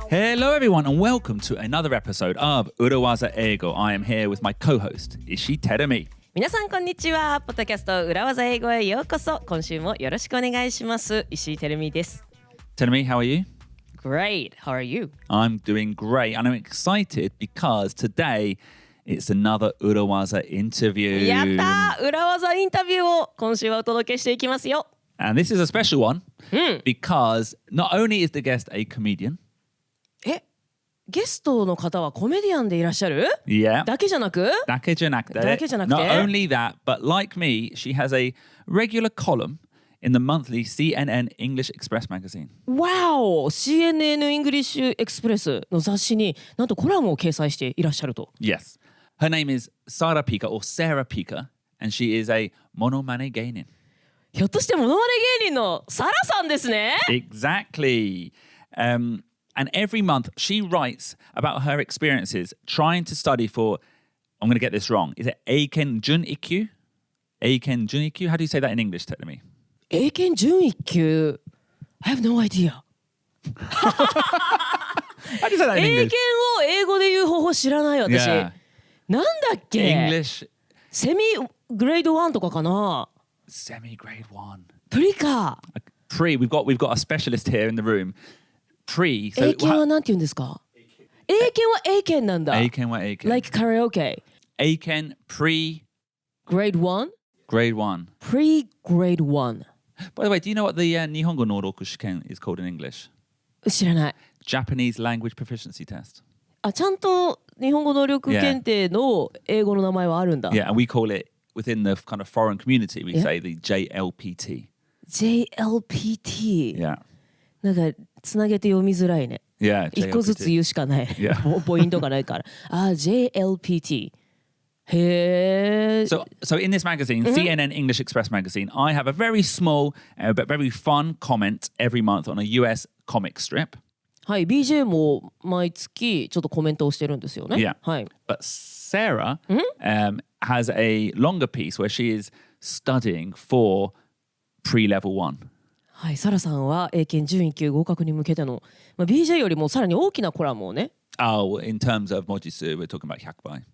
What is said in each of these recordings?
Hello everyone and welcome to another episode of 裏技英語 I am here with my co-host 石Terumi。皆さんこんにちは。ポッドキャスト裏技英語へようこそ。今週もよろしくお願いします。石井てるみです。Terumi, how are you? Great. How are you? I'm doing great and I'm excited because today it's another 裏技 interview. やったー、裏技インタビューを今週はお届けしていきますよ。And this is a special one because not only is the guest a comedian. ゲストの方はコメディアンでいらっしゃる？ Yeah. だけじゃなく？だけじゃなくて。Not only that, but like me, she has a regular column in the monthly CNN English Express magazine. Wow! CNN English Express の雑誌になんとコラムを掲載していらっしゃると。Yes. Her name is Sara Pika or Sarah Pika, and she is a モノマネ芸人。ひょっとしてモノマネ芸人のサラさんですね。Exactly. And every month she writes about her experiences trying to study for, I'm going to get this wrong, is it Eiken Jun-ikkyu? Eiken Jun-ikkyu? How do you say that in English, tell me? 英検準1級 I have no idea. How do you say that in 英 English? 検を英語で言う方法知らない私。Yeah. なんだっけ English セミグレード1とかかな semi-grade 1. プリか Pre, we've got a specialist here in the room. Pre, 英検はなんて言うんですか英検は英検なんだ Eiken は Eiken. Like karaoke Eiken pre Grade 1? grade 1. Pre-grade 1 By the way, do you know what the 日本語能力試験 is called in English? 知らない Japanese language proficiency test. あ、ちゃんと日本語能力検定の英語の名前はあるんだ Yeah, and we call it within the kind of foreign community, we Yeah. say the JLPT. JLPT Yeah. なんかつなげて読みづらいね Yeah. 一個ずつ JLPT. 言うしかない、Yeah. ポイントがないからあ、JLPT へー So in this magazine, CNN English Express magazine, I have a very small but very fun comment every month on a US comic strip. はい、BJ も毎月ちょっとコメントをしてるんですよね。 Yeah. はい。 But Sarah has a longer piece where she is studying for pre-level 1. はい、サラさんは英検準1級合格に向けての、BJ よりもさらに大きなコラムをね。Oh, in terms of 文字数, we're talking about 100倍.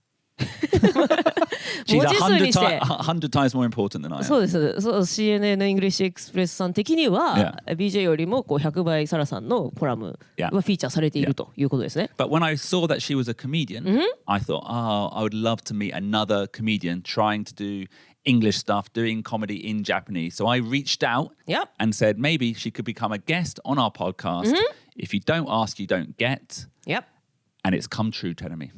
文 She's 字数にして。 100 times more important than I am. そうです。そう CNN English Express さん的には、BJ よりもこう100倍サラさんのコラムはフィーチャーされているということですね。But when I saw that she was a comedian, I thought, I would love to meet another comedian trying to do English stuff, doing comedy in Japanese. So I reached out Yep. and said maybe she could become a guest on our podcast. If you don't ask, you don't get. Yep. And it's come true, Terumi.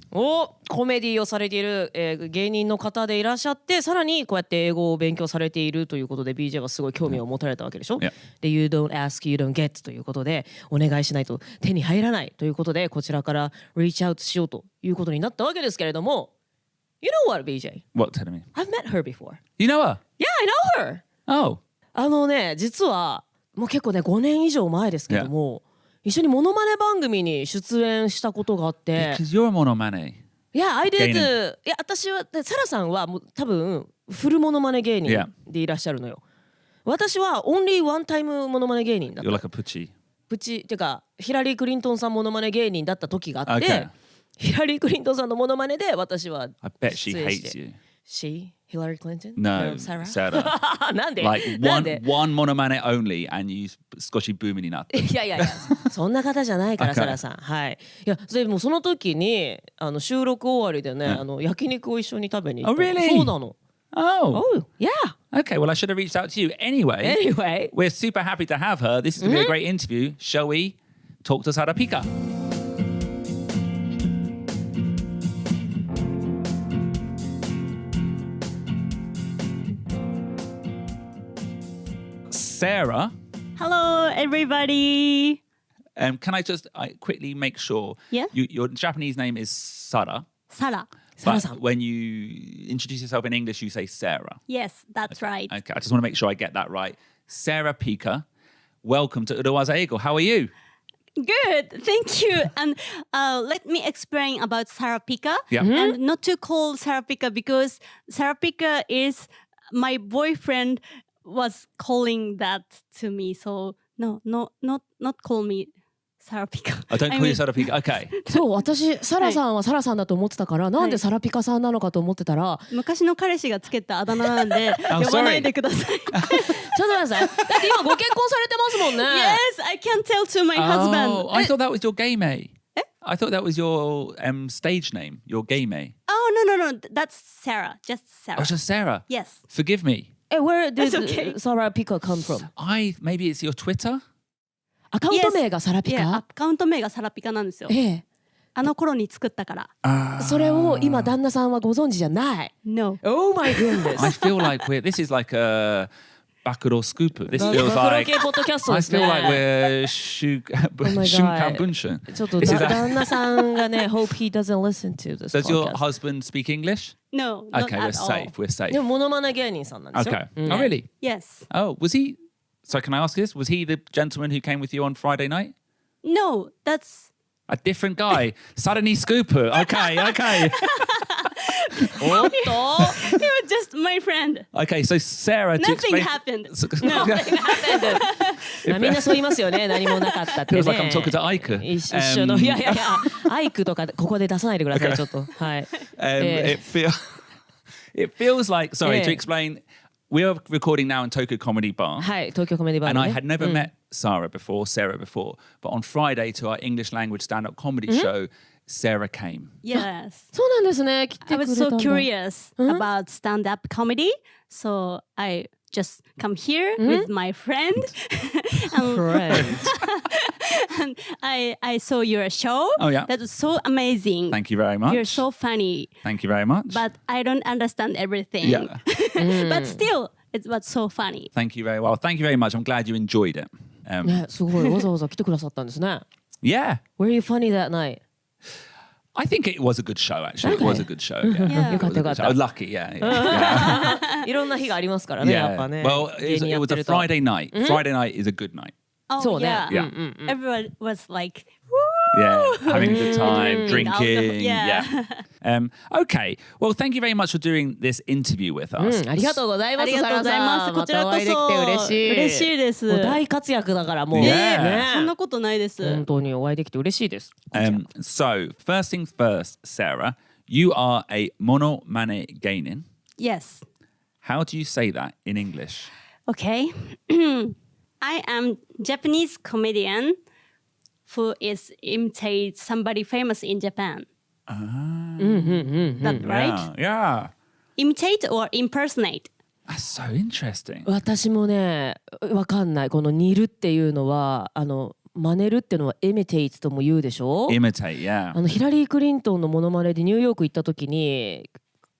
コメディをされている、芸人の方でいらっしゃってさらにこうやって英語を勉強されているということで BJ はすごい興味を持たれたわけでしょ、Yeah. で You don't ask, you don't get ということでお願いしないと手に入らないということでこちらから reach out しようということになったわけですけれども You know what, BJ? What, Terumi? I've met her before. You know her? Yeah, I know her. Oh. 実はもう結構ね5年以上前ですけども、一緒にモノマネ番組に出演したことがあって Because you're a monomane. Yeah, I did. 芸人いや、私は、サラさんはもう多分フルモノマネ芸人でいらっしゃるのよ。私はオンリーワンタイムモノマネ芸人だっ You're た。like a pucci. プチってかヒラリー・クリントンさんモノマネ芸人だった時があって、Okay. ヒラリー・クリントンさんのモノマネで私は I bet she 出演して hates you. She? Hillary Clinton? No, Sarah? Sarah. なんで Like なん one で monomane only and you 少しブームになって。いやいやいやそんな方じゃないから Okay. サラさんはいいやでもその時に収録終わりでね、焼肉を一緒に食べに行った Oh, really? そうなの Oh. Oh, yeah. Okay, well, I should have reached out to you. Anyway, we're super happy to have her. This is going to be a great interview. Shall we talk to Sara Pika? Sarah, Hello, everybody. can I just quickly make sure Yeah. your Japanese name is Sara, Sara. but when you introduce yourself in English, you say Sarah. Yes, that's right. Okay, I just want to make sure I get that right. Sarah Pika, welcome to 裏技英語. How are you? Good, thank you. And let me explain about Sara Pika. Yeah. And not to call Sara Pika because Sara Pika is my boyfriend was calling that to me. So no, not call me Sarah Pika. I don't call you Sarah Pika. Okay. そう、私サラさんはサラさんだと思ってたから、なんでサラピカさんなのかと思ってたら、昔の彼氏がつけたあだ名なんで呼ばないでください。ちょっと待ってください。だって今ご結婚されてますもんね。Yes, I can't tell to my husband. Oh, I thought that was your gay mate. I thought that was your stage name, your gay mate. Oh, no. That's Sarah. Just Sarah. Oh, just Sarah. Yes. Forgive me. Where did That's okay. Sarah Pika come from? Maybe it's your Twitter. アカウント名がサラピ Yeah, アカ。カウント名がサラピカなんですよ。あの頃に作ったから。それを今旦那さんはご存知じゃない。No. Oh my goodness. I feel like this is like a Bakuro Scoop. This 暴 feels 露 like 系ポッドキャスト I ですね。 feel like we're my Shunkan God. Bunshin. ちょっと This is 旦那さんがね、hope he doesn't listen to this Does your podcast. husband speak English? No, not Okay, we're at all. safe. We're safe. でもモノマネ芸人さんなんですよ。 Okay. Oh, really? Yes. Oh, was he? So can I ask this? Was he the gentleman who came with you on Friday night? No, that's A different guy. Suddenly Scooper. Okay, okay. おっと he was just my friend. Okay, so Sarah, to Nothing explain... happened. No. みんなそう言いますよね。何もなかったってね。 Feels like I'm talking to Aika. 一緒の、いやいやいや、アイクとかここで出さないでください、ちょっと。はい。It feels like, sorry, to Yeah. explain, we are recording now in Tokyo Comedy Bar. はい、東京コメディバー And で I ね。 had never met Sarah before, but on Friday to our English language stand-up comedy show, Sarah came. Yes. そうなんですね。来て I くれ was たん so だ。 curious about stand-up comedy, so I just come here with my friend, Friend. and I saw your show. Oh, yeah. That was so amazing. Thank you very much. You're so funny, Thank you very much. but I don't understand everything. Yeah. But still, it was so funny. Thank you very well. Thank you very much. I'm glad you enjoyed it. ね、すごいわざわざ来てくださったんですね。Yeah. Were you funny that night? I think it was a good show, actually. It was a good show. Yeah. Yeah.よかったよかった。 Oh, lucky, yeah. いろんな日がありますからね、やっぱ Yeah. ね。 Well, 芸人 it やっ was て a ると。 Friday night. Friday night is a good night. Oh, そうね。 yeah. Yeah. Everyone was like, Yeah, having a good time, Mm. drinking. Yeah. Okay. Well, thank you very much for doing this interview with う us. ん、ありがとうございます。ありがとうございます。サラさんこちらこまたお会いできて嬉そしい。嬉しいです。もう大活躍だからもう。 Yeah. ねそんなことないです。本当にお会いできて嬉しいです。 So, first things first, Sarah, you are a mono mane geinin. Yes. How do you say that in English? Okay. I am Japanese comedian who is imitate somebody famous in Japan. That right? Yeah. Imitate or impersonate? That's so interesting. 私もね、わかんない。この似るっていうのは、真似るっていうのは imitate とも言うでしょ。 Imitate, yeah. ヒラリー・クリントンのモノマネでニューヨーク行った時に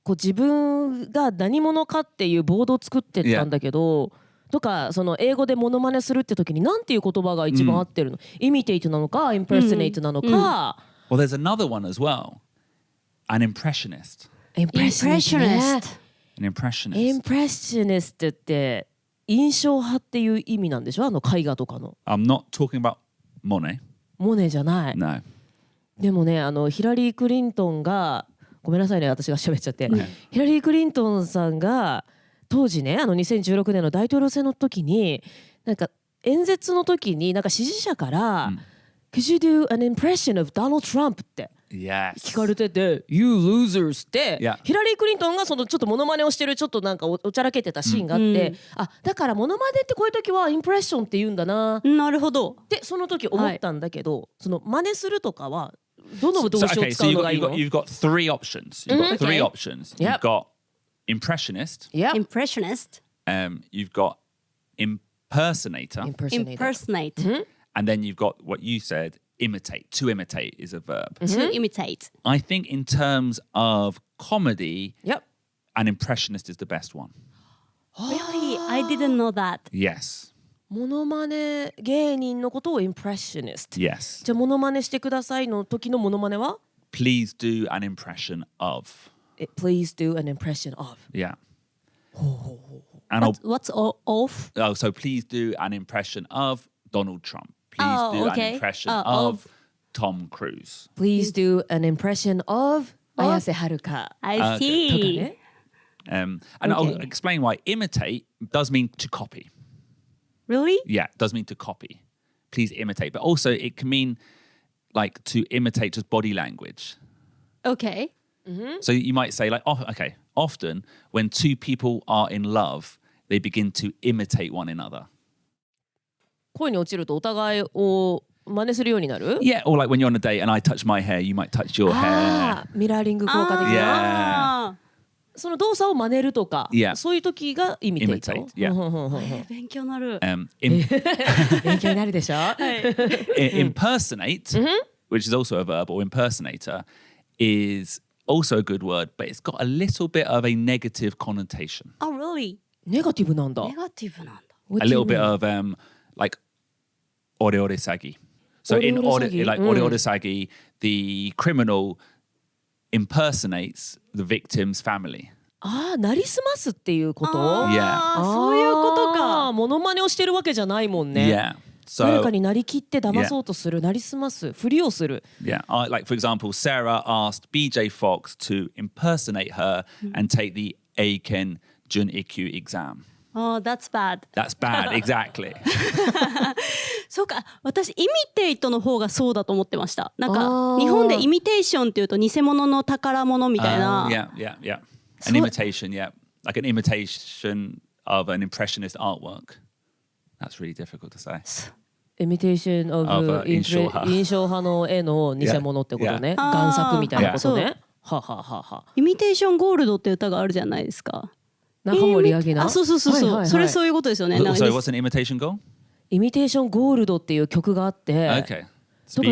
こう自分が何者かっていうボードを作ってったんだけど、とかその英語でモノマネするって時に何ていう言葉が一番合ってるの、imitate なのか impersonate なのか、Well, there's another one as well. An impressionist. impressionist ね。 An impressionist. impressionist って印象派っていう意味なんでしょ、絵画とかの。 I'm not talking about Monet. モネじゃない。 No. でもね、ヒラリー・クリントンがごめんなさいね、私が喋っちゃって、ヒラリー・クリントンさんが当時ね、2016年の大統領選の時になんか演説の時になんか支持者から「Could you do an impression of Donald Trump?」ってYes. 聞かれてて「You losers」って、 Yeah. ヒラリー・クリントンがそのちょっとモノマネをしてるちょっとなんか おちゃらけてたシーンがあって、あ、だからモノマネってこういう時はインプレッションって言うんだななるほど。ってその時思ったんだけど、その真似するとかはどの動 So, 詞を okay, 使 so うのがいいの？ you've got three options. You've got three Okay. options. Yep. You've got impressionist. Yeah. Impressionist, You've got impersonator. Impersonator. impersonate, And then you've got what you said, imitate. To imitate is a verb. to imitate. I think in terms of comedy, Yep. an impressionist is the best one. Really? I didn't know that. Yes. モノマネ芸人のことをインプレッショニスト。 Yes. じゃあモノマネしてくださいの時のモノマネは Please do an impression of. Please do an impression of. Yeah. And What's off? so please do an impression of Donald Trump. Please Oh, do okay. an impression Oh, of Tom Cruise. Please do an impression of 綾瀬はるか I あとか see. ね。 And I'll Okay. explain why imitate does mean to copy. Really? Yeah, it does mean to copy. please imitate. But also it can mean like to imitate just body language. Okay. So you might say like, often when two people are in love, they begin to imitate one another. 恋に落ちるとお互いを真似するようになる Yeah, or like when you're on a date and I touch my hair, you might touch your hair. ミラーリング効果的な、その動作を真似るとか、そういう時がイミテイト。勉強になる。勉強になるでしょ。Impersonate, which is also a verb, or impersonator, is also a good word, but it's got a little bit of a negative connotation. Oh, really? ネガティブなんだ。ネガティブなんだ。A little bit of like ore ore sagi. So in ore ore sagi, the criminal impersonates the victim's family. なりすますっていうこと？ Yeah. そういうことか。モノマネをしてるわけじゃないもんね。Yeah. So, 誰かになりきって騙そうとする、なりすます、ふりをする。Yeah. Like for example, Sarah asked BJ Fox to impersonate her and take the Eiken Jun-Ikkyu exam. Oh, that's bad. That's bad, exactly. そうか、私イミテイトの方がそうだと思ってました。なんか日本でイミテーションっていうと偽物の宝物みたいな。Yeah. An imitation, yeah. Like an imitation of an impressionist artwork. That's really difficult to say. Imitation of 印象派の絵の偽物ってことね。贋作みたいなことね。はははは。イミテーションゴールドって歌があるじゃないですか。中森明菜。そう。それそういうことですよね。So what's an imitation goal? イミテーションゴールドっていう曲があって。Okay. スピ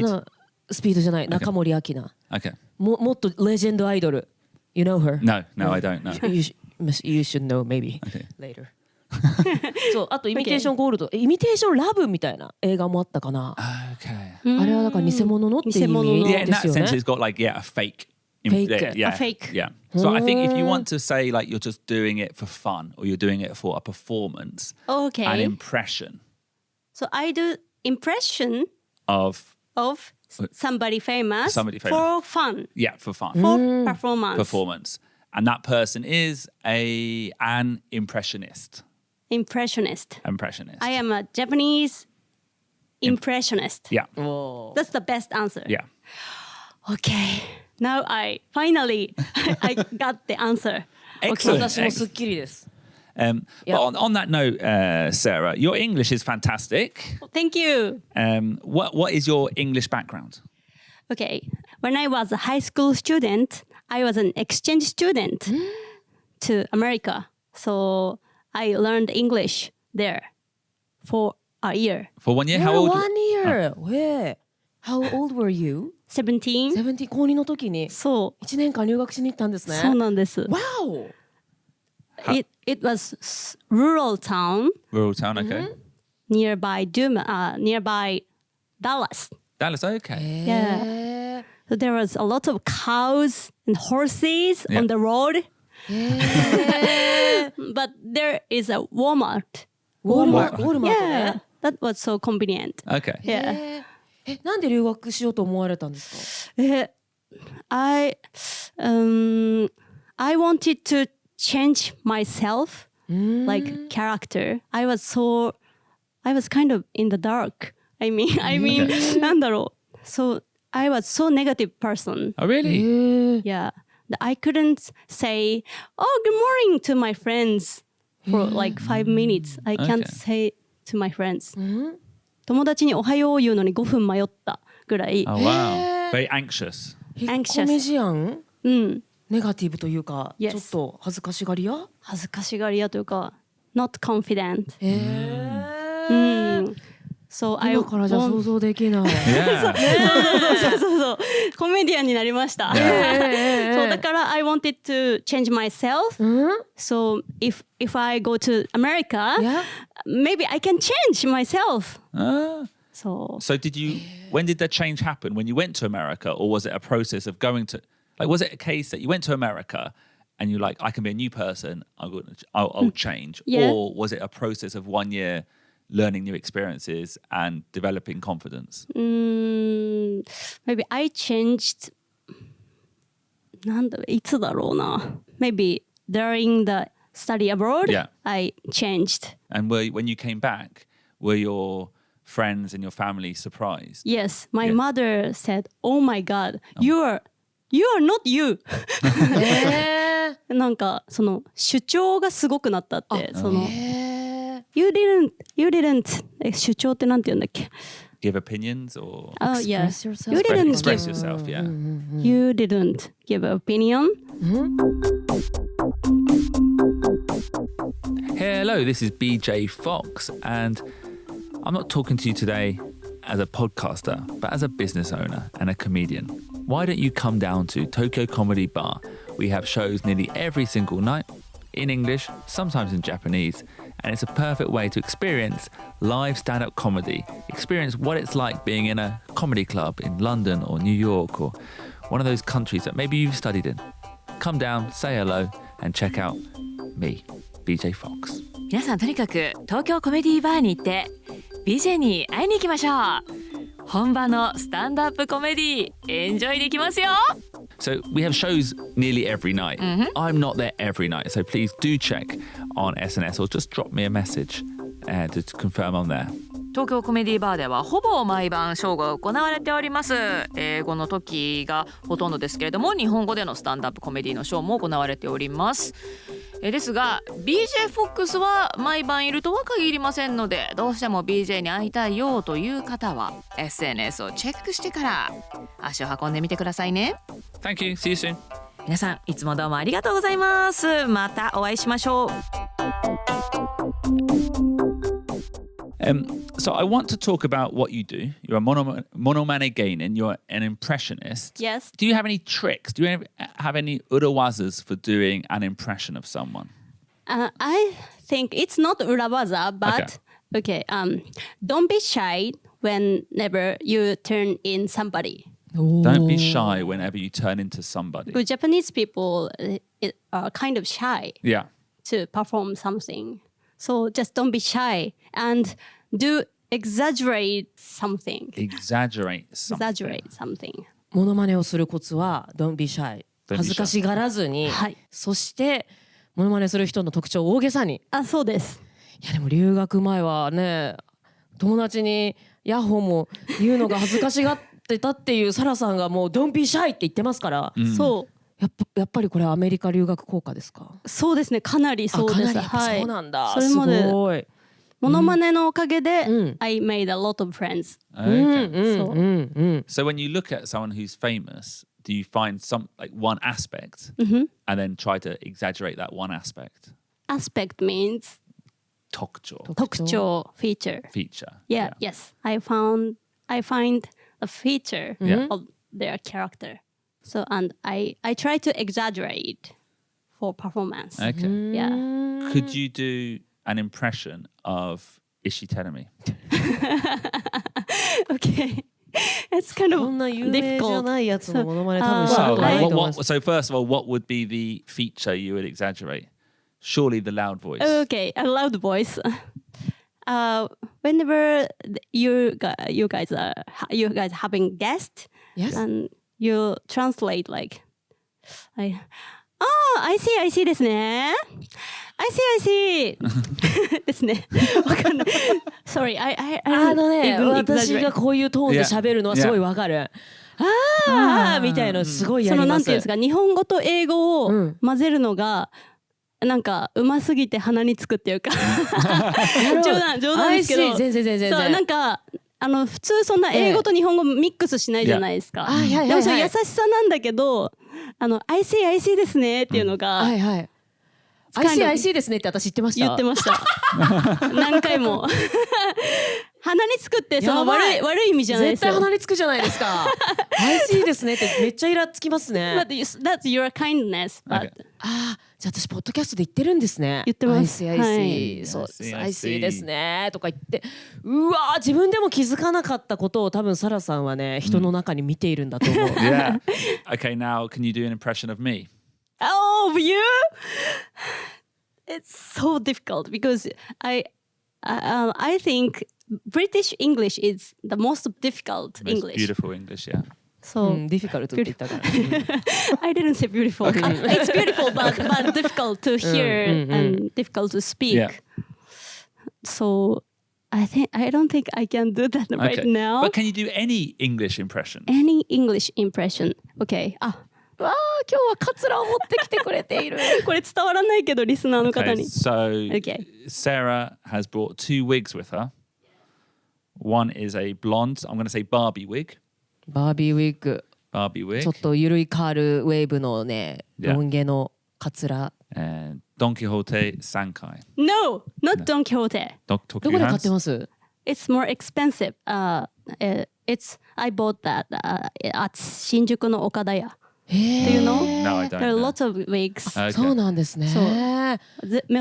ードじゃない。中森明菜。Okay. もっとレジェンドアイドル。You know her? No, I don't know. You should know maybe later. そう、あとイミテーションゴールド、イミテーションラブみたいな映画もあったかな。Okay. あれはだから偽物のっていう意味 Yeah, in で that すよね。 sense, it's got like a fake. Fake. Yeah. A fake. Yeah. So I think if you want to say like you're just doing it for fun or you're doing it for a performance, Okay. an impression. So I do impression of somebody famous for fun. Yeah, for fun. For performance. And that person is an impressionist. Impressionist. Impressionist. I am a Japanese impressionist. Yeah. That's the best answer. Yeah. Okay. Now I finally I got the answer. Excellent. 私もすっきりです。But on that note, Sarah, your English is fantastic. Thank you. What is your English background? Okay. When I was a high school student, I was an exchange student to America. So I learned English there for a year. For 1 year? How old? 1 year. Where? How old were you? 17? 17高2の時にそう1年間留学しに行ったんですね。そうなんです。Wow! It was rural town. Rural town, okay. Nearby Dallas. Dallas, okay. Yeah. So there was a lot of cows and horses on the road. But there is a Walmart. Walmart Yeah. That was so convenient. Okay. Yeah. なんで留学しようと思われたんですか？ I wanted to change myself, like character. I was kind of in the dark. I mean, なんだろう。So I was so negative person. Oh, really? Yeah. I couldn't say, "Oh, good morning" to my friends for like 5 minutes. I can't say to my friends. 友達におはよう言うのに5分迷ったぐらい。Oh, wow. Very anxious. 引っ込み思案？うん。ネガティブというか、ちょっと恥ずかしがり屋？恥ずかしがり屋というか、not confident. So 今からじゃ想像できない。そう。コメディアンになりました。そうだから I wanted to change myself. So if I go to America, maybe I can change myself. So when did the change happen? When you went to America, or was it a process of going to, like, was it a case that you went to America and you're like, I can be a new person, I'll change? Or was it a process of 1 year learning new experiences and developing confidence? Maybe I changed. いつだろうな。Maybe during the study abroad, I changed. And when you came back, were your friends and your family surprised? Yes, my Yeah. mother said, "Oh my God, you are not you." なんかその主張がすごくなったって、その You didn't 主張ってなんて言うんだっけ？Give opinions or yes. yourself. You didn't express give yourself, yeah. You didn't give an opinion. Hello, this is BJ Fox, and I'm not talking to you today as a podcaster, but as a business owner and a comedian. Why don't you come down to Tokyo Comedy Bar? We have shows nearly every single night in English, sometimes in Japanese, and it's a perfect way to experience live stand-up comedy, experience what it's like being in a comedy club in London or New York or one of those countries that maybe you've studied in. Come down, say hello, and check out me, BJ Fox. 皆さんとにかく東京コメディバーに行って BJ に会いに行きましょう。本場のスタンドアップコメディエンジョイできますよ。So we have shows nearly every night. I'm not there every night, so please do check on SNS or just drop me a message to confirm I'm there. 東京コメディバーではほぼ毎晩ショーが行われております。英語の時がほとんどですけれども、日本語でのスタンドアップコメディのショーも行われております。ですが BJ フォックスは毎晩いるとは限りませんので、どうしても BJ に会いたいよという方は SNS をチェックしてから足を運んでみてくださいね。 Thank you. See you soon. 皆さんいつもどうもありがとうございます。またお会いしましょう。So I want to talk about what you do. You're a monomane geinin. You're an impressionist. Yes. Do you have any tricks? Do you have any urawazas for doing an impression of someone? I think it's not urawaza, but okay. Don't be shy whenever you turn in somebody. Don't be shy whenever you turn into somebody. Because Japanese people are kind of shy Yeah. to perform something. So just don't be shy and do exaggerate something. Exaggerate something. Exaggerate something. モノマネをするコツは Don't be shy Don't be shy 恥ずかしがらずに、はいそしてモノマネする人の特徴を大げさに。あ、そうです。いやでも留学前はね、友達にヤッホーも言うのが恥ずかしがってたっていうサラさんがもう Don't be shy って言ってますから、そうやっぱりこれアメリカ留学効果ですか？そうですね、かなりそうです。かなりやっぱそうなんだ。それまですごい。モノマネのおかげで、うん、 I made a lot of friends. Okay. そう。So when you look at someone who's famous, do you find some like one aspect and then try to exaggerate that one aspect? Aspect means 特徴特徴 feature. feature. Yeah, yes. I find a feature Yeah. of their character. So and I try to exaggerate for performance. Okay. Yeah. Could you do an impression of Ishi Terumi? Okay. It's kind そんな of 有名じゃ difficult. ないやつのモノマネ多分 Well, したことないと思います。 So first of all, what would be the feature you would exaggerate? Surely the loud voice. Okay, a loud voice. Whenever you guys are having guests, Yes. and you translate like, I see ですね。I see ですね。わかんない。Sorry, I あのね、 even 私 exaggerate. がこういうトーンで喋るのはすごいわかる。あーみたいのすごいやそのります。なんていうんですか、日本語と英語をうん混ぜるのが、なんかうますぎて鼻につくっていうか冗談ですけど、 I see 全然そうなんか普通そんな英語と日本語ミックスしないじゃないですか。はいはいはいはいでもそれ優しさなんだけど、I see ですねっていうのがはいはい。I see ですねって私言ってました。言ってました。何回も鼻につくってそのやばい悪い意味じゃないですよ。絶対鼻につくじゃないですか。I see ですねってめっちゃイラつきますね。 But that's your kindness. But Okay. ああ、じゃあ私ポッドキャストで言ってるんですね。言ってます I see は I い see そうです。 I see I see ですねとか言って、うわー自分でも気づかなかったことを多分サラさんはね人の中に見ているんだと思う。Yeah. Okay, now can you do an impression of me? Oh, you? It's so difficult because I think British English is the most difficult Most English. beautiful English, yeah. う So ん、ディフィカルトって言ったから。 I didn't say beautiful. It's beautiful, but difficult to hear and difficult to speak. Yeah. So I don't think I can do that right now. But can you do any English impression? Any English impression? Okay. わあ、今日はカツラを持ってきてくれている。これ伝わらないけどリスナーの方 Okay, に。 so Okay. Sarah has brought 2 wigs with her. One is a blonde, I'm going to say Barbie wig. バービーウィッグ。 Barbie wig. ちょっとゆるいカールウェーブのね、 Yeah. ロン毛のカツラ。 And Don Quixote Sankai. No, not Don Quixote. Talk ど to こ your で買って hands. ます？ It's more expensive. I bought that at 新宿の岡田屋。Do you know? No, I don't. There are know. lots of wigs. Okay. そうなんですね。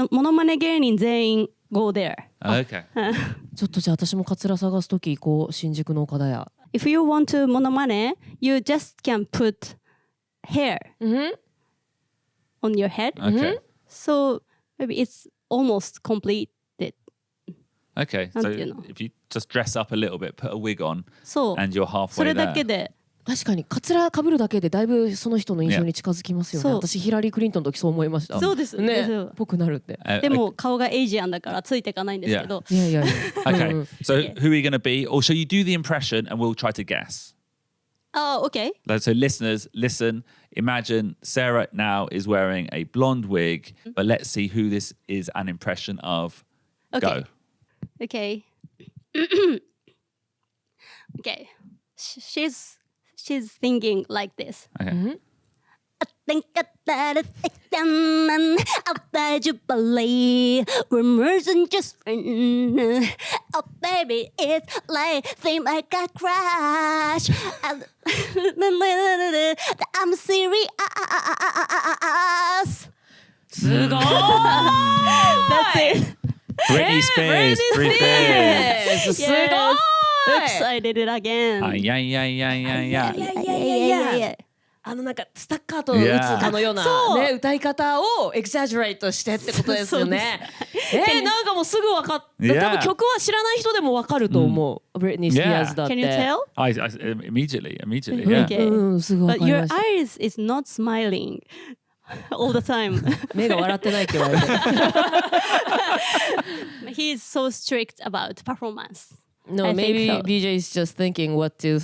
モノマネ芸人全員 go there. Okay. ちょっとじゃあ私もカツラ探すとき行こう、新宿の岡田屋。 If you want to モノマネ, you just can put hair on your head. Okay. So maybe it's almost completed. Okay. How So do you know? if you just dress up a little bit, put a wig on, そう。 and you're そ halfway れだけ there. で。確かにカツラ被るだけでだいぶその人の印象に近づきますよね。そう私ヒラリー・クリントンの時そう思いました。そうですね。そうぽくなるって。でも顔がエイジアンだからついていかないんですけど。いやいやいや。 Okay. So who are you going to be? Or shall you do the impression and we'll try to guess? Oh, okay. So listeners, listen. Imagine Sarah now is wearing a blonde wig, but let's see who this is an impression of. Okay. Go. Okay. Okay. She's thinking like this. Okay. I think that it's outside your belly. We're merging just friends. Oh, baby, it's like seem like a crash. I'm serious. すごい。 That's it. Britney Spears. Britney Spears. すごい。 Oops, I did it again. Yeah, yeah, yeah, yeah, yeah. Yeah. なんかスタッカートを打つかのような、ね、歌い方をエクサジュレートしてってことですよね。なんかもうすぐ分かった。多分曲は知らない人でも分かると思う。Britney Spears だって。Can you tell? I immediately, yeah. Okay. すぐ分 But かり your ました。 eyes is not smiling all the time. 目が笑ってないって言われて。 He is so strict about performance. No, I think maybe so. BJ is just thinking what to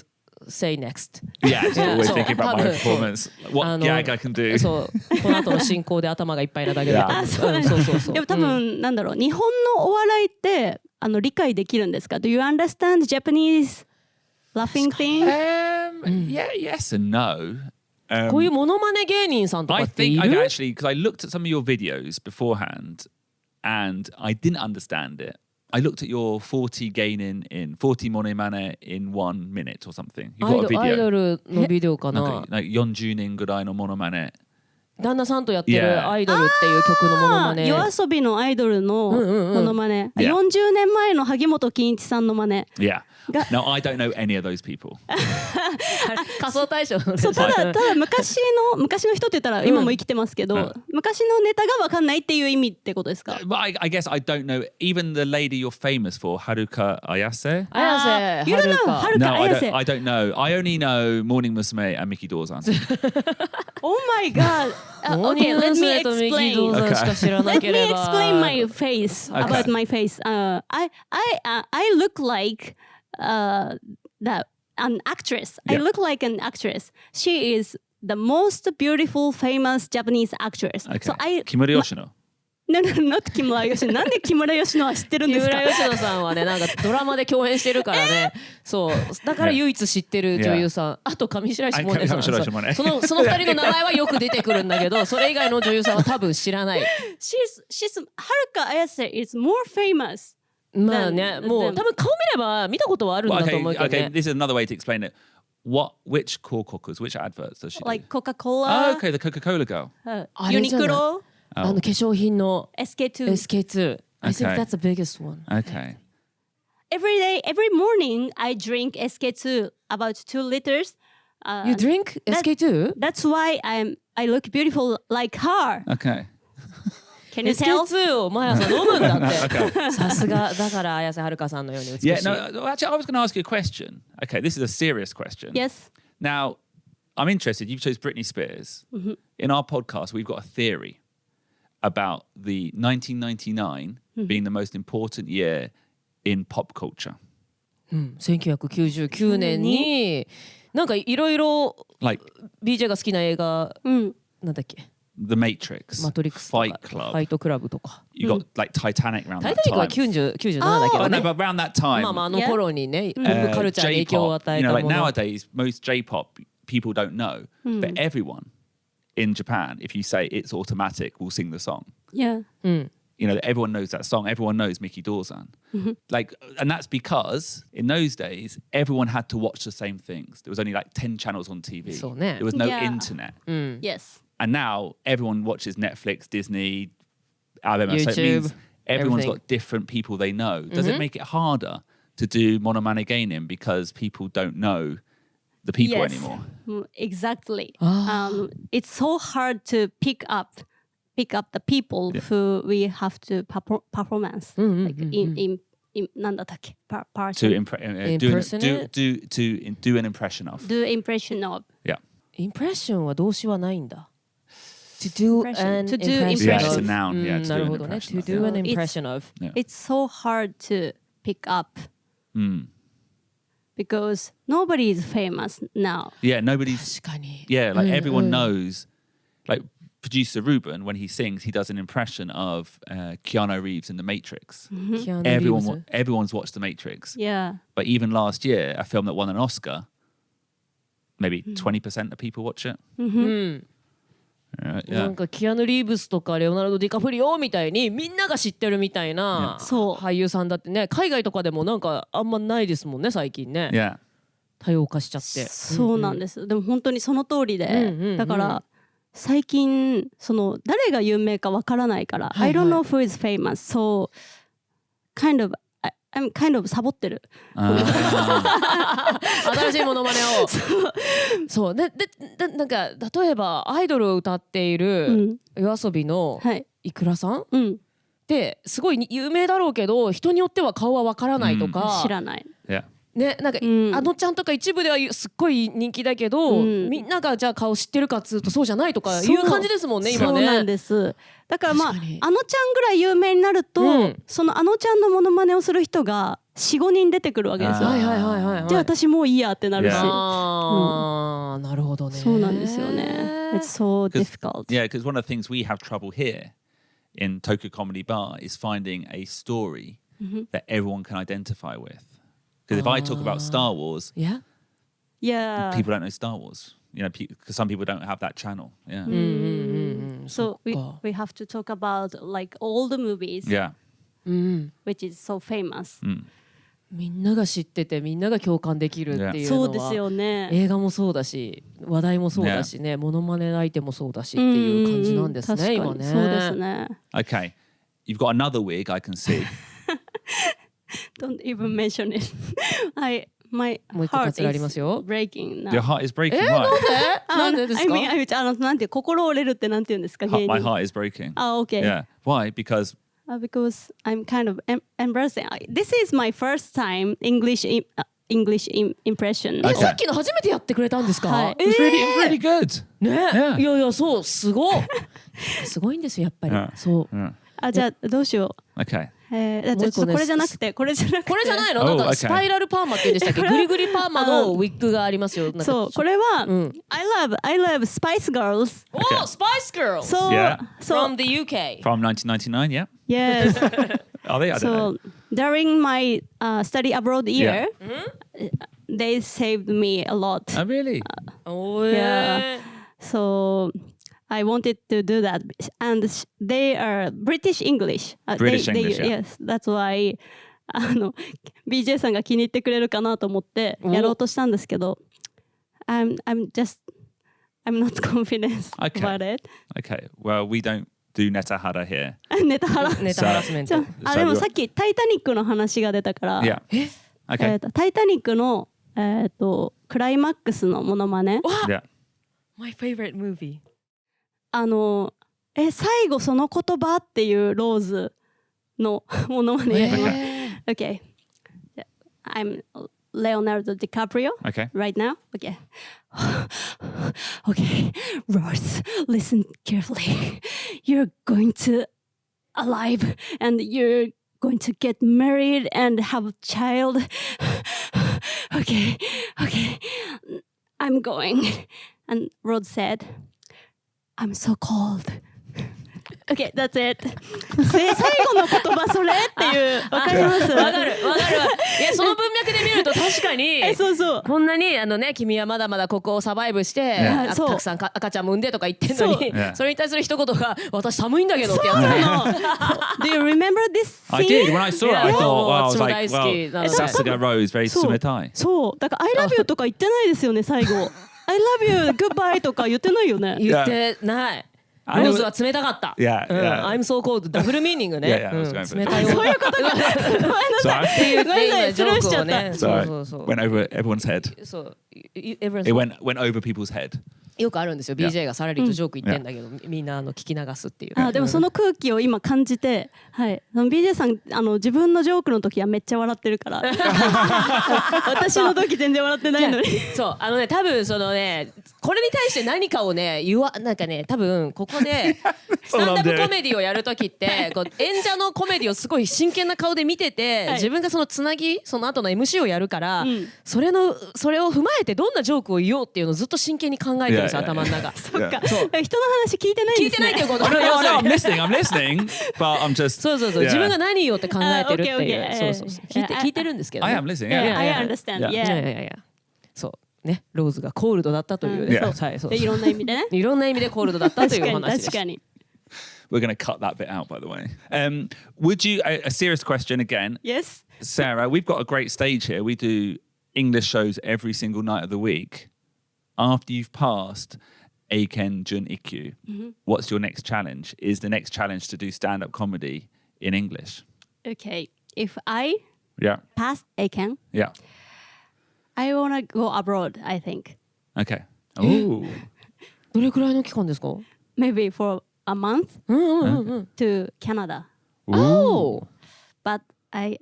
say next. Yeah, just always So, thinking about my 多分 performance. What gag I can do. そう、この後の進行で頭がいっぱいなだけだと思う。そうそうそう。でも多分、なんだろう、日本のお笑いって理解できるんですか？ Do you understand Japanese laughing thing? Yeah, yes and no. こういうモノマネ芸人さんとか I ってい think I've る？ actually, because I looked at some of your videos beforehand and I didn't understand it. I looked at your 40 gaining in 40 monomane in 1 minute or something. You've got a アイ video. ドルのビデオかなんなか40人ぐらいのモノマネ。旦那さんとやってる Yeah. アイドルっていう曲のモノマネ。夜遊びのアイドルのモノマネ。 Yeah. 40年前の萩本欽一さんの真似。 Yeah. No, I don't know any of those people. 仮想大賞のそうただ昔の人って言ったら今も生きてますけど、昔のネタが分かんないっていう意味ってことですか？ But I guess I don't know even the lady you're famous for, Haruka Ayase. 綾瀬 You は don't る know か。 Haruka No, Ayase. I don't know. I only know Morning Musume and Miki Dawson. Oh my god. モーニ Okay, ング let 娘。 me とミキド explain. ーさんしか知らな Let け me れば。 explain my face Okay. about my face. I look like that an actress. I Yeah. look like an actress. She is the most beautiful, famous Japanese actress. Okay. So Kimura Yoshino. No, not 木村佳乃。なんで木村佳乃は知ってるん木ですか？村佳乃さんはね、なんかドラマで共演してるからね、そう、だから唯一知ってる女優さん、あと上白石萌音さん、上白石萌音その二人の名前はよく出てくるんだけど、それ以外の女優さんは多分知らない。She's Haruka Ayase is more famous. まあね、もう多分顔見れば見たことはあるん Well, だと思うけど okay, ね。this is another way to explain it. Which Kokokus, which adverts does she do? Like Coca-Cola, Oh, okay, the Coca-Cola girl. あれじゃない Uniqlo, 化粧品の SK2. SK2。I think Okay. that's the biggest one. Okay. Every day, every morning, I drink SK2 about 2 liters. You drink SK2? That's why I look beautiful like her. Okay. Can you tell? SK2 を毎朝飲むんだって。さすがだから綾瀬はるかさんのように美しい。 Yeah, no, actually, I was going to ask you a question. Okay, this is a serious question. Yes. Now, I'm interested. You've chose Britney Spears. In our podcast, we've got a theory about the 1999 being the most important year in pop culture? 1999年になんかいろいろ Like BJ が好きな映画、なんだっけ The Matrix, マトリックスとか Fight Club. ファイトクラブとか You got like Titanic around タイ that タニックは time. 97だけど Oh, ね no, but around that time, まあまああの頃にね、カルチャーに影響を J-pop, 与え you た know, も like の nowadays, most J-pop people don't know, but everyone in Japan, if you say it's automatic, will sing the song. Yeah. You know, everyone knows that song. Everyone knows Miki Dawson. Like, and that's because in those days, everyone had to watch the same things. There was only like 10 channels on TV. そうね There was no Yeah. internet. Yes. And now everyone watches Netflix, Disney, Alabama. So it YouTube, means everyone's everything. got different people they know. Does it make it harder to do mono mane gaming because people don't know the people Yes. anymore? Exactly. It's so hard to pick up the people who we have to performance like in なんだったっけ To person Impersonate? do an impression of. do impression of Yeah. インプレッションは動詞はないんだ To do Impression. an To do impression Yeah, it's a of noun. Yeah, to な do る an ほどね impression To of. do an It's- impression of it's so hard to pick up because nobody is famous now. Yeah, nobody's. 確かに Yeah, like everyone knows. Like producer Ruben, when he sings, he does an impression of Keanu Reeves in The Matrix. キアヌ・リーブス Everyone's watched The Matrix. Yeah. But even last year, a film that won an Oscar, maybe 20% of people watch it. な Yeah. んかキアヌ・リーブスとかレオナルド・ディカプリオみたいにみんなが知ってるみたいなそう俳優さんだってね海外とかでもなんかあんまないですもんね最近ね Yeah. 多様化しちゃってそうなんです。でも本当にその通りで、うんうんうんだから最近その誰が有名かわからないから、はいはい I don't know who is famous, so I'm kind of サボってる。新しいモノマネをそうでなんか例えばアイドルを歌っているYOASOBIのはい。いくらさんっうん。てすごい有名だろうけど人によっては顔はわからないとか知らない。 Yeah. ね、なんか、うんあのちゃんとか一部ではすっごい人気だけど、みんながじゃあ顔知ってるかっつうとそうじゃないとかいう感じですもんね今ね。そうなんです。だからまああの確かにちゃんぐらい有名になると、そのあのちゃんのモノマネをする人が 4,5 人出てくるわけですよ。はいはいはいはいはい。じゃあ私もういいやってなるし。 Yeah. ああ、なるほどね。そうなんですよね。It's so difficult. Yeah, because one of the things we have trouble here in Tokyo Comedy Bar is finding a story that everyone can identify with. Because if I talk about Star Wars, いや、 Yeah. people don't know Star Wars. You know, because some people don't have that channel. Yeah. So そっか we have to talk about like all the movies, Yeah. which is so famous. みんなが知っててみんなが共感できるっていうのは、そうですよね。映画もそうだし話題もそうだしね、モノマネ相手もそうだしっていう感じなんですね今ね。そうですね。 Okay. You've got another wig I can see. Don't even mention it. My もう一個カ heart ツラあります is よ。 breaking now. Your heart is breaking. Why? なんでですか？ I mean, なんて心折れるってなんて言うんですか芸 My 人。 heart is breaking. Okay. Yeah. Why? Because Because I'm kind of embarrassing. This is my first time English impression. Okay. さっきの初めてやってくれたんですか？はい it was really good. ね、 Yeah. いやいやそうすごいすごいんですよやっぱり、そう、あ、じゃあどうしよう。 Okay. ちょっとこれじゃなくてこれじゃなくてこれじゃないの、 Oh, なんか okay. スパイラルパーマって言うんでしたっけ？グリグリパーマのウィッグがありますよ。なんかそうこれは、I love Spice Girls. おー、スパイス Girls So Yeah. from the UK From 1999, yeah. yes. Are they? I don't know. So during my study abroad year, they saved me a lot. Oh, really? おー、 Yeah. So I wanted to do that, and they are British English. British English, yeah. Yes, that's why. BJ さんが気に入ってくれるかなと思ってやろうとしたんですけど、I'm not confident Okay. about it. Okay. Well, we don't do neta hara here. ネタハラ。ネタハラスメント。でもさっきタイタニックの話が出たから、 Yeah. Okay. タイタニックのクライマックスのモノマネ。 Yeah. My favorite movie 最後その言葉っていうローズのモノマネやります。Okay. I'm Leonardo DiCaprio Okay. right now. Okay. Okay, Rose, listen carefully. You're going to alive and you're going to get married and have a child. Okay, I'm going. And Rod said, I'm so cold.Okay, that's it. 最後の言葉それっていうわかります。わかる。いやその文脈で見ると確かにそうこんなに君はまだまだここをサバイブしてたくさん赤ちゃんも産んでとか言ってんのにそれに対する一言が私寒いんだけどってやつ。Do you remember this scene? I did. When I saw it, I thought, wow, I was like, wow, Sasuga Rose, very sumitai. そうだから I love you とか言ってないですよね最後。I love you, goodbye とか言ってないよね。言ってない。ローズは冷たかった。I'm so cold ダブルミーニングね。冷たい。そういうことか。ごめんなさい。ごめんなさい。スルーしちゃった。そう。Went over everyone's head. そう。It went over people's head. よくあるんですよ。BJ がサラリーとジョーク言ってんだけど、みんな聞き流すっていう。でもその空気を今感じて、はい。BJ さん自分のジョークの時はめっちゃ笑ってるから。私の時全然笑ってないのに。そう多分そのねこれに対して何かをねなんかね多分ここでスタンダップコメディをやる時ってこう演者のコメディをすごい真剣な顔で見てて、自分がそのつなぎその後の MC をやるから、それを踏まえてどんなジョークを言おうっていうのをずっと真剣に考えてるんですよ頭の中。そっか。人の話聞いてないんですね。聞いてないっていうこと。I'm listening, but I'm just. そう自分が何言おうって考えてるっていう。そう聞いてるんですけど。I am listening. I understand. Yeah. そうねローズがコールドだったというね。そういろんな意味でね。いろんな意味でコールドだったという話です。確かに。We're going to cut that bit out, by the way. Would you, a serious question again? Yes. Sarah, we've got a great stage here. We do English shows every single night of the week. After you've passed Eiken Jun Ikkyu, what's your next challenge? Is the next challenge to do stand-up comedy in English? Okay. If I pass Eiken, I want to go abroad, I think. Okay. Ooh. どれくらいの期間ですか Maybe for a month to Canada. Oh. But I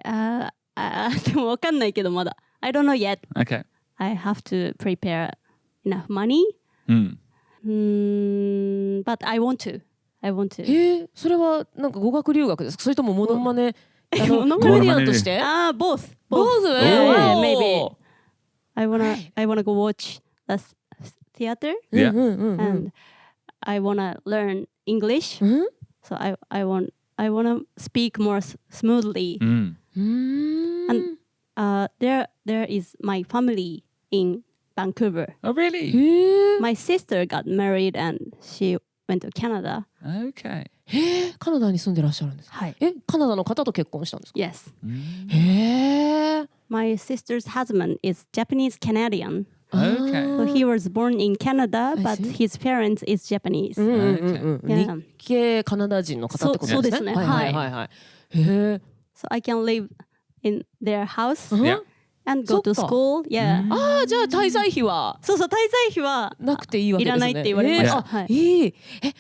でもわかんないけどまだ I don't know yet. Okay. I have to prepare enough money. But I want to. それはなんか語学留学ですかそれともモノマネコメディアンとしてboth. Maybe. I wanna go watch the theater. And I wanna learn English. So I wanna speak more smoothly. And there is my family in Vancouver. Oh, really? My sister got married and she went to Canada. Okay. カナダに住んでらっしゃるんですか。カナダの方と結婚したんですか。Yes. へえ。My sister's husband is Japanese Canadian. Okay. So he was born in Canada, but his parents is Japanese. 日系カナダ人の方ってことですね。はい。So I can live in their house and go to school. Yeah. じゃあ滞在費はそう滞在費はなくていいわけですね。いらないって言われました。いい。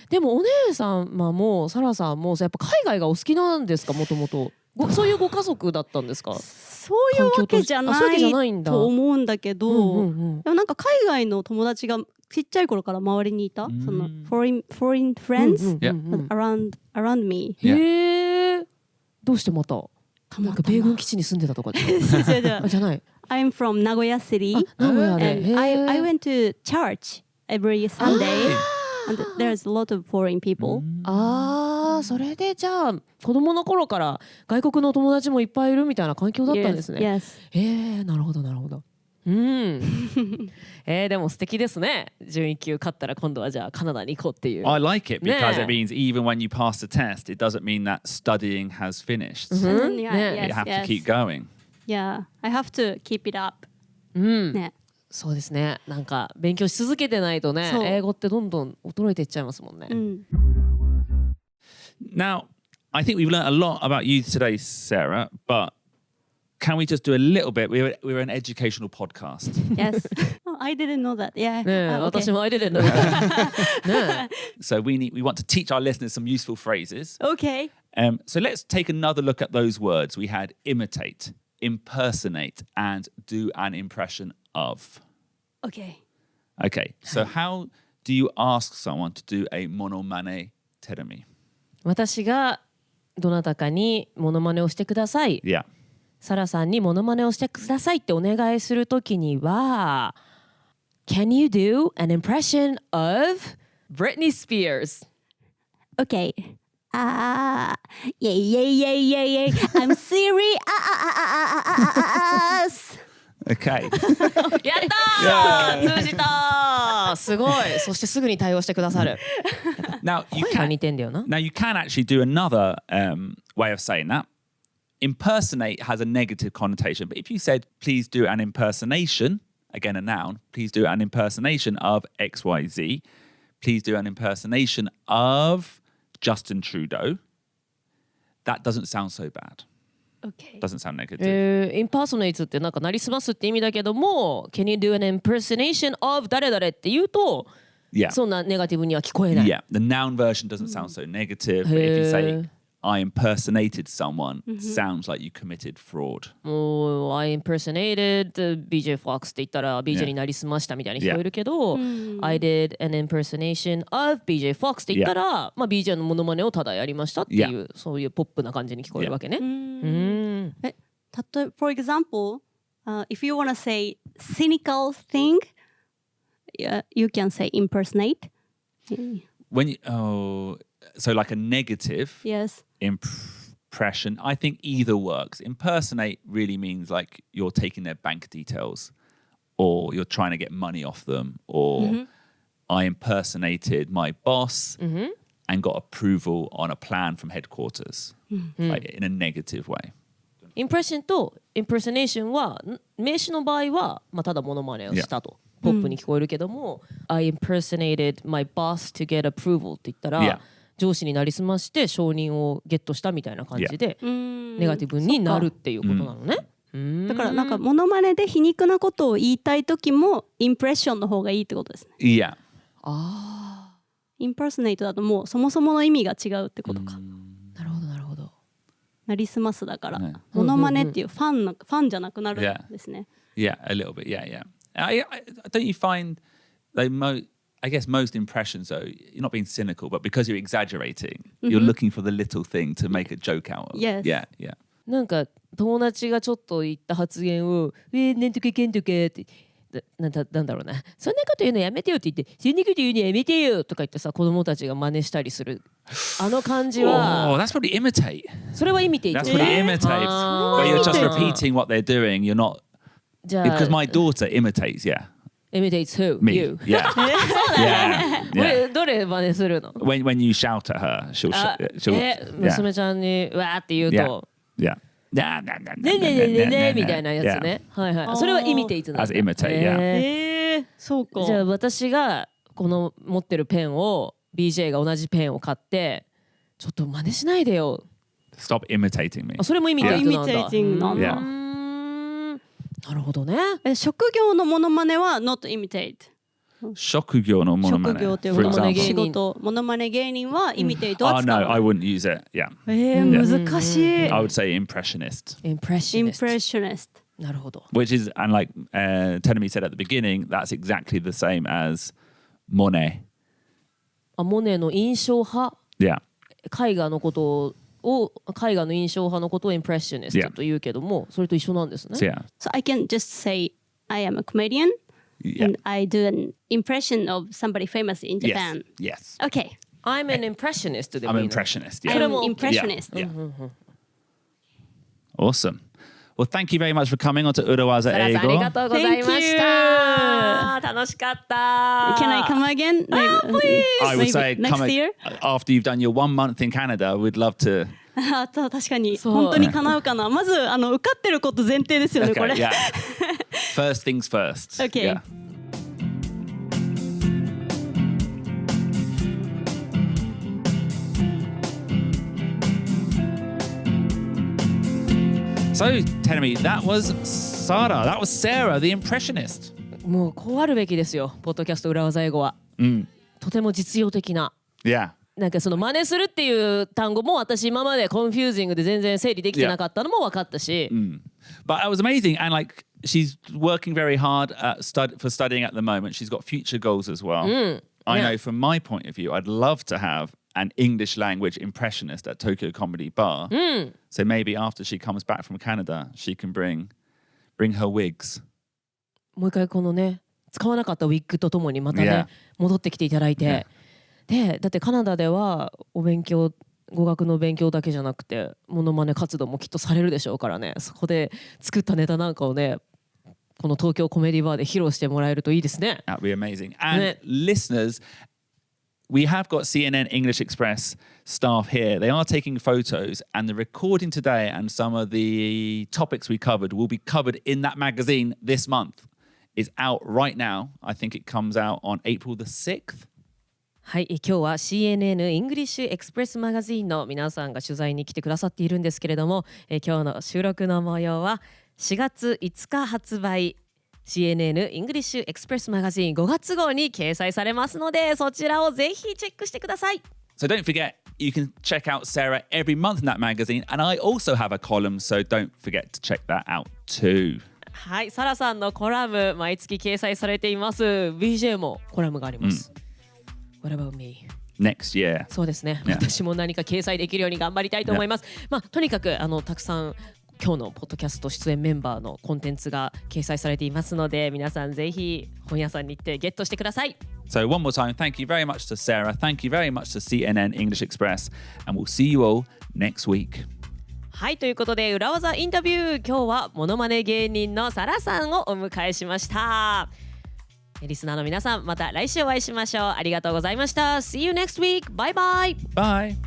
でもお姉様もサラさんもやっぱ海外がお好きなんですかもともと。そういうご家族だったんですか。そういうわけじゃないと思うんだけど、でもなんか海外の友達がちっちゃい頃から周りにいた、その foreign friends around me。どうしてまたなんか米軍基地に住んでたとかじゃない。I'm from Nagoya City. 名古屋で。I went to church every Sunday. And there's a lot of foreign people. それでじゃあ子供の頃から外国の友達もいっぱいいるみたいな環境だったんですね。Yes. なるほど。でも素敵ですね。準1級勝ったら今度はじゃあカナダに行こうっていう。I like it because it means even when you pass the test, it doesn't mean that studying has finished. You have to keep going. Yeah, I have to keep it up. そうですね。なんか勉強し続けてないとね、英語ってどんどん衰えていっちゃいますもんね。Now, I think we've learned a lot about you today, Sarah, but can we just do a little bit? We're an educational podcast. Yes. I didn't know that. Yeah. 私も I didn't know that. So we want to teach our listeners some useful phrases. Okay. So let's take another look at those words. We had imitate, impersonate, and do an impression of. Okay. So how do you ask someone to do a monomane Terumi? 私がどなたかにモノマネをしてください。Yeah. サラさんにモノマネをしてくださいってお願いするときには Can you do an impression of Britney Spears? Okay. Yeah. I'm serious. Okay. やったー、通じたー、すごい。そしてすぐに対応してくださる。Now you 声が can 似てんだよな。 now you can actually do another way of saying that. Impersonate has a negative connotation, but if you said, please do an impersonation, again a noun, please do an impersonation of XYZ, please do an impersonation of Justin Trudeau, that doesn't sound so bad. Okay. Doesn't sound negative. impersonate ってなんかなりすますって意味だけども Can you do an impersonation of 誰々って言うと Yeah. そんなネガティブには聞こえない。 Yeah, the noun version doesn't sound so negative, but if you say, I impersonated someone, sounds like you committed fraud. もう I impersonated BJ Fox って言ったら BJ になりすましたみたいに聞こえるけど、I did an impersonation of BJ Fox って言ったら、まあ BJ のモノマネをただやりましたっていう、そういうポップな感じに聞こえるわけね。For example, if you want to say cynical thing, you can say impersonate. When you, so like a negative Yes. impression, I think either works. Impersonate really means like you're taking their bank details or you're trying to get money off them or I impersonated my boss and got approval on a plan from headquarters, like in a negative way. impression と impersonation は名詞の場合は、まあ、ただモノマネをしたと、ポップに聞こえるけども、I impersonated my boss to get approval って言ったら、Yeah. 上司になりすまして承認をゲットしたみたいな感じで、ネガティブになるっていうことなのね。だからなんかモノマネで皮肉なことを言いたい時もインプレッションの方がいいってことですね。Yeah. インパーソネイトだともうそもそもの意味が違うってことか。なるほどなるほど。なりすますだから、ねモノマネっていうファンじゃなくなるんですね。Yeah, a little bit. Yeah. Don't you find they I guess most impressions, though, you're not being cynical, but because you're exaggerating, you're looking for the little thing to make a joke out of. Yes. Yeah. なんか友達がちょっと言った発言を「なんとかけんとか」ってなんだろうな「そんなこと言うのやめてよ」って言って「そんなこと言うのやめてよ」とか言ってさ子供たちが真似したりするあの感じは Oh, that's probably imitate. それは意味で That's probably imitate. Where you're just repeating what they're doing. You're not. じゃあ Because my daughter imitates, yeah. imitates who? Me. You. Yeah. Yeah. どれ真似するの When you shout at her, she'll. 娘ちゃんにわーって言うと Yeah. ねねねねねみたいなやつね。はいはい。それはイミテイトなんだ。 As imitate, yeah. そうか。じゃあ私がこの持ってるペンを BJ が同じペンを買ってちょっと真似しないでよ。Stop imitating me. それもイミテイトなんだ。イミテイティングなんだ。なるほどね。職業のモノマネは not imitate。職業のモノマネ。職業という For モノマネ example. 仕事、モノマネ芸人は imitate は Oh 使う。 no, I wouldn't use it. Yeah. 難しい。 I would say impressionist. Impressionist。 impressionist。なるほど。 Which is, and like Terumi said at the beginning, that's exactly the same as Monet. モネの印象派。Yeah. 絵画のことを絵画の印象派のことを impressionist と言うけども、それと一緒なんですね。 So yeah. So I can just say I am a comedian and I do an impression of somebody famous in Japan. Yes. Okay. I'm an impressionist でも I'm い an いの。 impressionist. Yeah. I'm an impressionist. Yeah. Awesome. Well, thank you very much for coming on to 裏技英語。ありがとうございました。楽しかった。 Can I come again? Maybe, I would say next come year? after you've done your 1 month in Canada, we'd love to. 確かにそう本当に叶うかな。まず受かってること前提ですよね、こ Okay, れ。 yeah. First things first. Okay. Yeah. So, Terumi, that was Sara. That was Sarah, the impressionist. もうこうあるべきですよ。ポッドキャスト裏技英語は。とても実用的な。 Yeah. なんかその真似するっていう単語も私今までコンフュージングで全然整理できてなかったのも分かったし。But it was amazing. And like, she's working very hard for studying at the moment. She's got future goals as well. I know from my point of view, I'd love to have an English language impressionist at Tokyo Comedy Bar. So maybe after she comes back from Canada, she can bring her wigs. もう一回このね使わなかったウィッグとともにまたね、Yeah. 戻ってきていただいて、でだってカナダではお勉強語学の勉強だけじゃなくてモノマネ活動もきっとされるでしょうからね、そこで作ったネタなんかをねこの東京コメディバーで披露してもらえるといいですね。 That'd be amazing. And listeners, we have got CNN English Express staff here. They are taking photos, and the recording today and some of the topics we covered will be covered in that magazine this month. It's out right now. I think it comes out on April the 6th. はい、今日は CNN イングリッシュエクスプレスマガジンの皆さんが取材に来てくださっているんですけれども、今日の収録の模様は4月5日発売 CNN イングリッシュエクスプレスマガジン5月号に掲載されますので、そちらをぜひチェックしてください。 So don't forget, you can check out Sarah every month in that magazine, and I also have a column, so don't forget to check that out too. はい、サラさんのコラム毎月掲載されています。 BJ もコラムがあります、What about me? Next year. そうですね、 Yeah. 私も何か掲載できるように頑張りたいと思います、とにかくたくさん今日のポッドキャスト出演メンバーのコンテンツが掲載されていますので、皆さんぜひ本屋さんに行ってゲットしてください。 So one more time, thank you very much to Sarah. Thank you very much to CNN English Express, and we'll see you all next week. はい、ということで裏技インタビュー、今日はモノマネ芸人のサラさんをお迎えしました。リスナーの皆さん、また来週お会いしましょう。ありがとうございました。 See you next week. Bye bye. Bye.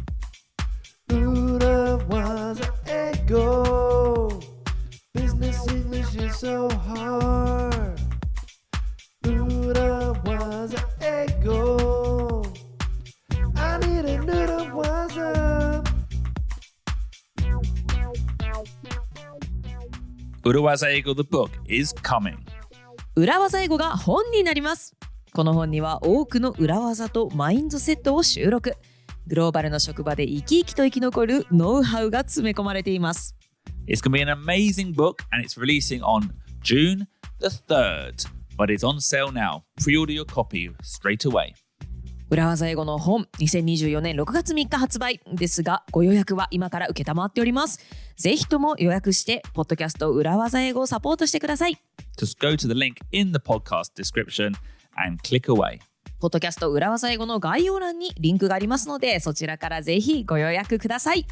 裏技英語 Business English is so hard 裏技英語 I need a 裏技裏技英語 The book is coming. 裏技英語が本になります。この本には多くの裏技とマインドセットを収録。グローバルな職場で生き生きと生き残るノウハウが詰め込まれています。It's going to be an amazing book, and it's releasing on June the 3rd, but it's on sale now. Pre-order your copy straight away. 裏技英語の本、2024年6月3日発売ですが、ご予約は今から受けたまっております。ぜひとも予約して、ポッドキャスト裏技英語をサポートしてください。Just go to the link in the podcast description and click away. ポッドキャスト裏技英語の概要欄にリンクがありますので、そちらからぜひご予約ください。